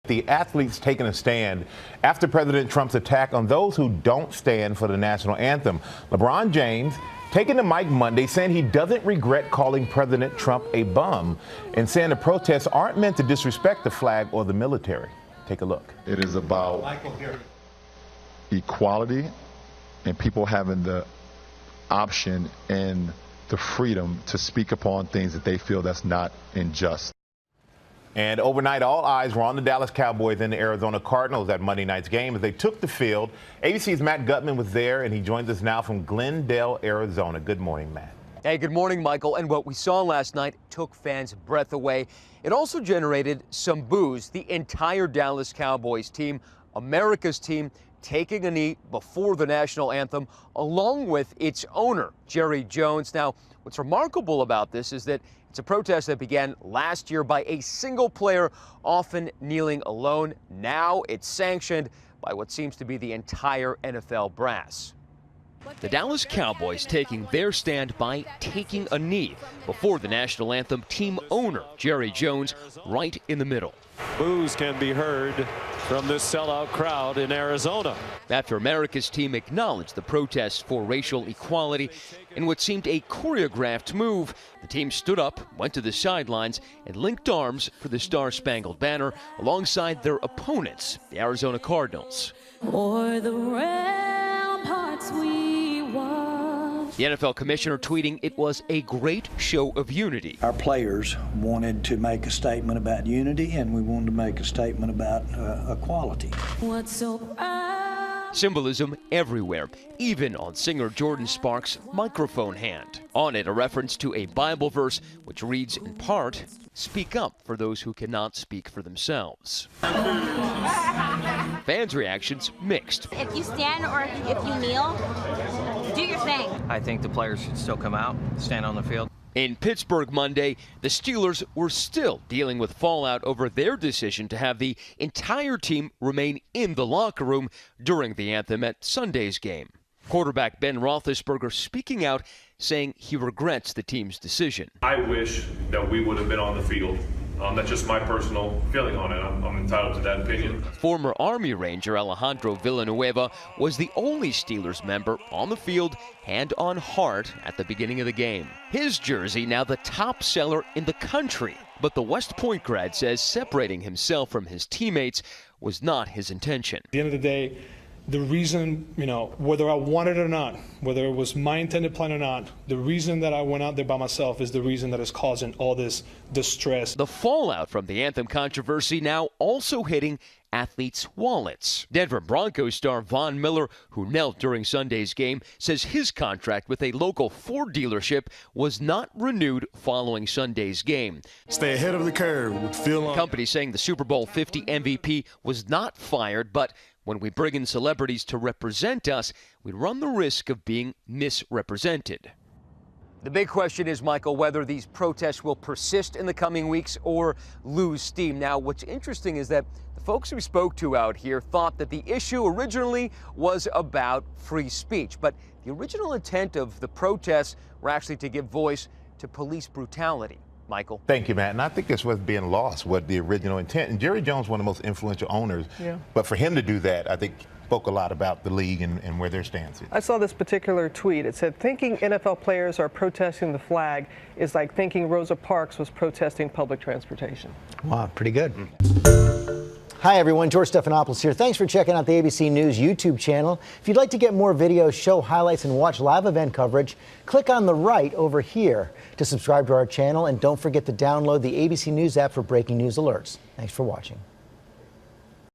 The athletes taking a stand after President Trump's attack on those who don't stand for the national anthem. LeBron James taking the mic Monday saying he doesn't regret calling President Trump a bum and saying the protests aren't meant to disrespect the flag or the military. Take a look. It is about equality and people having the option and the freedom to speak upon things that they feel that's not unjust. And overnight, all eyes were on the Dallas Cowboys and the Arizona Cardinals at Monday night's game as they took the field. ABC's Matt Gutman was there, and he joins us now from Glendale, Arizona. Good morning, Matt. Hey, good morning, Michael. And what we saw last night took fans' breath away. It also generated some boos. The entire Dallas Cowboys team, America's team, taking a knee before the national anthem, along with its owner, Jerry Jones. Now, what's remarkable about this is that it's a protest that began last year by a single player, often kneeling alone. Now it's sanctioned by what seems to be the entire NFL brass. The Dallas Cowboys taking their stand by taking a knee before the national anthem, team owner Jerry Jones right in the middle. Boos can be heard from this sellout crowd in Arizona. After America's team acknowledged the protests for racial equality in what seemed a choreographed move, the team stood up, went to the sidelines, and linked arms for the Star-Spangled Banner alongside their opponents, the Arizona Cardinals. O'er the ramparts we watch. The NFL commissioner tweeting it was a great show of unity. Our players wanted to make a statement about unity, and we wanted to make a statement about equality. What's so proud? Symbolism everywhere, even on singer Jordan Sparks' microphone hand. On it, a reference to a Bible verse which reads in part, "Speak up for those who cannot speak for themselves." Fans' reactions mixed. If you stand or if you kneel, do your thing. I think the players should still come out, stand on the field. In Pittsburgh Monday, the Steelers were still dealing with fallout over their decision to have the entire team remain in the locker room during the anthem at Sunday's game. Quarterback Ben Roethlisberger speaking out, saying he regrets the team's decision. I wish that we would have been on the field. That's just my personal feeling on it. I'm entitled to that opinion. Former Army Ranger Alejandro Villanueva was the only Steelers member on the field, hand on heart, at the beginning of the game. His jersey now the top seller in the country. But the West Point grad says separating himself from his teammates was not his intention. At the end of the day, the reason, whether I wanted it or not, whether it was my intended plan or not, the reason that I went out there by myself is the reason that is causing all this distress. The fallout from the anthem controversy now also hitting athletes' wallets. Denver Broncos star Von Miller, who knelt during Sunday's game, says his contract with a local Ford dealership was not renewed following Sunday's game. Stay ahead of the curve with Phil. Company saying the Super Bowl 50 MVP was not fired, but when we bring in celebrities to represent us, we run the risk of being misrepresented. The big question is, Michael, whether these protests will persist in the coming weeks or lose steam. Now, what's interesting is that the folks we spoke to out here thought that the issue originally was about free speech, but the original intent of the protests were actually to give voice to police brutality. Michael. Thank you, Matt. And I think this was being lost, what the original intent. And Jerry Jones, one of the most influential owners. Yeah. But for him to do that, I think spoke a lot about the league and where their stance is. I saw this particular tweet. It said, thinking NFL players are protesting the flag is like thinking Rosa Parks was protesting public transportation. Wow, pretty good. Hi, everyone. George Stephanopoulos here. Thanks for checking out the ABC News YouTube channel. If you'd like to get more videos, show highlights, and watch live event coverage, click on the right over here to subscribe to our channel. And don't forget to download the ABC News app for breaking news alerts. Thanks for watching.